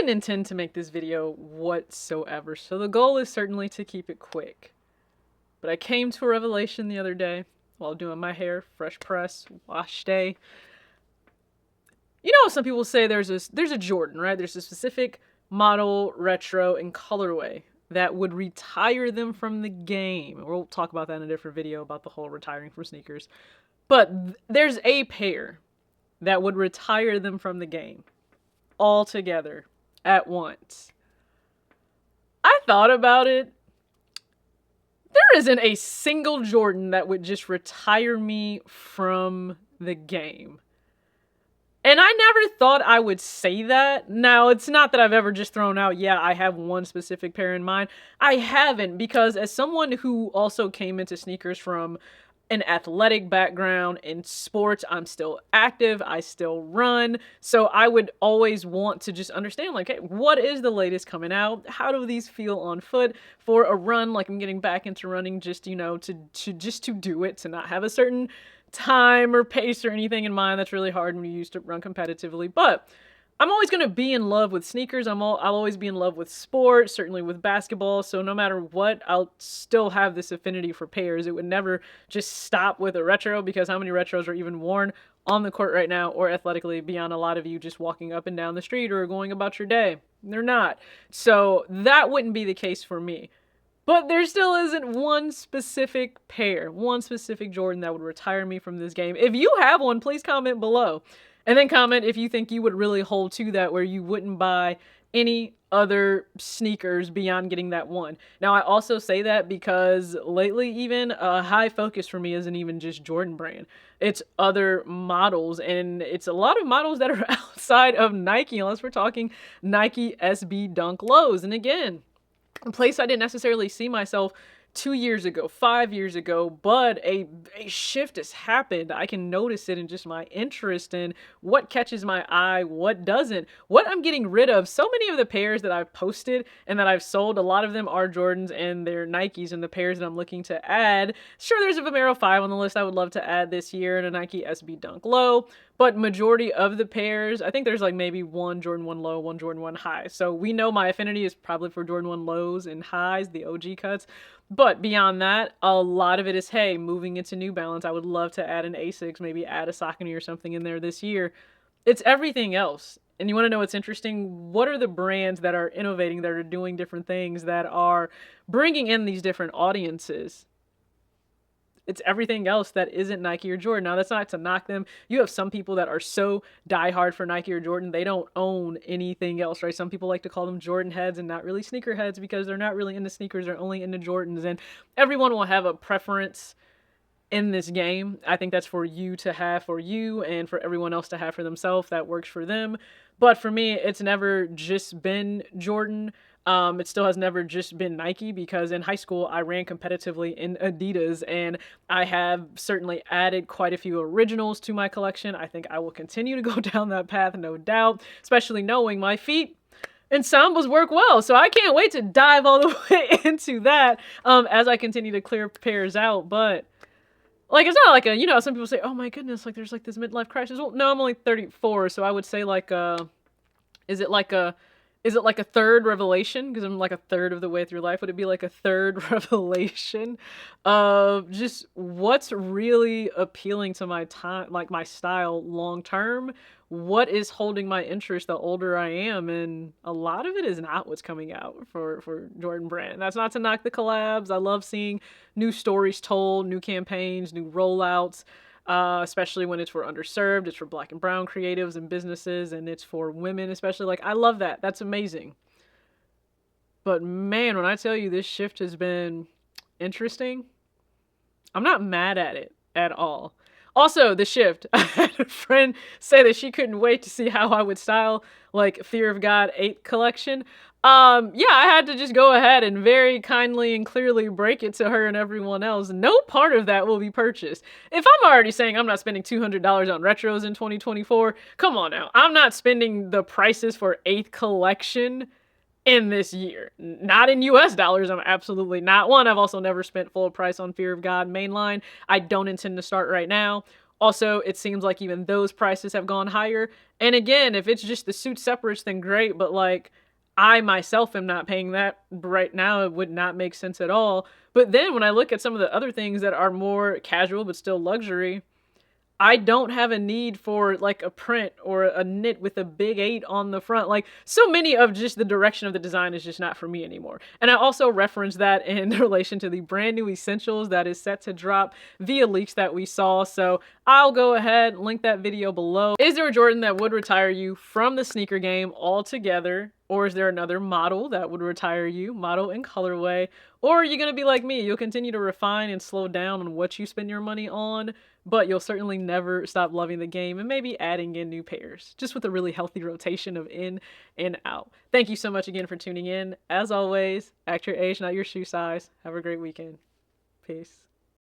didn't intend to make this video whatsoever, so the goal is certainly to keep it quick. But I came to a revelation the other day while doing my hair, fresh press, wash day. You know, some people say there's a Jordan, right? There's a specific model, retro, and colorway that would retire them from the game. We'll talk about that in a different video about the whole retiring from sneakers. But there's a pair that would retire them from the game all together at once. I thought about it. There isn't a single Jordan that would just retire me from the game. And I never thought I would say that. Now, it's not that I've ever just thrown out, yeah, I have one specific pair in mind. I haven't, because as someone who also came into sneakers from an athletic background in sports, I'm still active, I still run, so I would always want to just understand, like, hey, what is the latest coming out? How do these feel on foot for a run? Like, I'm getting back into running just, you know, to do it, to not have a certain time or pace or anything in mind. That's really hard when you used to run competitively, but I'm always going to be in love with sneakers. I'll always be in love with sports, certainly with basketball. So no matter what, I'll still have this affinity for pairs. It would never just stop with a retro, because how many retros are even worn on the court right now or athletically beyond a lot of you just walking up and down the street or going about your day? They're not. So that wouldn't be the case for me. But there still isn't one specific pair, one specific Jordan that would retire me from this game. If you have one, please comment below. And then comment if you think you would really hold to that, where you wouldn't buy any other sneakers beyond getting that one. Now, I also say that because lately even a high focus for me isn't even just Jordan brand. It's other models, and it's a lot of models that are outside of Nike, unless we're talking Nike SB Dunk Lows. And again, a place I didn't necessarily see myself 2 years ago, 5 years ago, but a shift has happened. I can notice it in just my interest in what catches my eye, what doesn't, what I'm getting rid of. So many of the pairs that I've posted and that I've sold, a lot of them are Jordans and they're Nikes, and the pairs that I'm looking to add. Sure, there's a Vomero 5 on the list I would love to add this year, and a Nike SB Dunk Low, but majority of the pairs, I think there's like maybe one Jordan 1 low, one Jordan 1 high. So we know my affinity is probably for Jordan 1 lows and highs, the OG cuts. But beyond that, a lot of it is, hey, moving into New Balance, I would love to add an Asics, maybe add a Saucony or something in there this year. It's everything else. And you want to know what's interesting? What are the brands that are innovating, that are doing different things, that are bringing in these different audiences? It's everything else that isn't Nike or Jordan. Now, that's not to knock them. You have some people that are so diehard for Nike or Jordan, they don't own anything else, right? Some people like to call them Jordan heads and not really sneaker heads, because they're not really into sneakers, they're only into Jordans. And everyone will have a preference in this game. I think that's for you to have for you, and for everyone else to have for themselves. That works for them. But for me, it's never just been Jordan. It still has never just been Nike, because in high school I ran competitively in Adidas, and I have certainly added quite a few originals to my collection. I think I will continue to go down that path, no doubt, especially knowing my feet and sambas work well. So I can't wait to dive all the way into that as I continue to clear pairs out. But like, it's not like a, you know, some people say, oh my goodness, like there's like this midlife crisis. Well, no, I'm only 34, so I would say like is it like a third revelation? Because I'm like a third of the way through life. Would it be like a third revelation of just what's really appealing to my time, like my style long term? What is holding my interest the older I am? And a lot of it is not what's coming out for Jordan Brand. That's not to knock the collabs. I love seeing new stories told, new campaigns, new rollouts. Especially when it's for underserved, it's for Black and brown creatives and businesses, and it's for women especially. Like, I love that. That's amazing. But man, when I tell you this shift has been interesting, I'm not mad at it at all. Also, the shift. I had a friend say that she couldn't wait to see how I would style like Fear of God 8 collection. Yeah, I had to just go ahead and very kindly and clearly break it to her and everyone else. No part of that will be purchased. If I'm already saying I'm not spending $200 on retros in 2024, come on now. I'm not spending the prices for 8th collection in this year. Not in US dollars. I'm absolutely not one. I've also never spent full price on Fear of God mainline. I don't intend to start right now. Also, it seems like even those prices have gone higher. And again, if it's just the suit separates, then great. But like, I myself am not paying that right now. It would not make sense at all. But then when I look at some of the other things that are more casual but still luxury, I don't have a need for like a print or a knit with a big 8 on the front. Like so many of just the direction of the design is just not for me anymore. And I also reference that in relation to the brand new essentials that is set to drop via leaks that we saw. So I'll go ahead, link that video below. Is there a Jordan that would retire you from the sneaker game altogether? Or is there another model that would retire you, model and colorway? Or are you going to be like me? You'll continue to refine and slow down on what you spend your money on, but you'll certainly never stop loving the game and maybe adding in new pairs, just with a really healthy rotation of in and out. Thank you so much again for tuning in. As always, act your age, not your shoe size. Have a great weekend. Peace.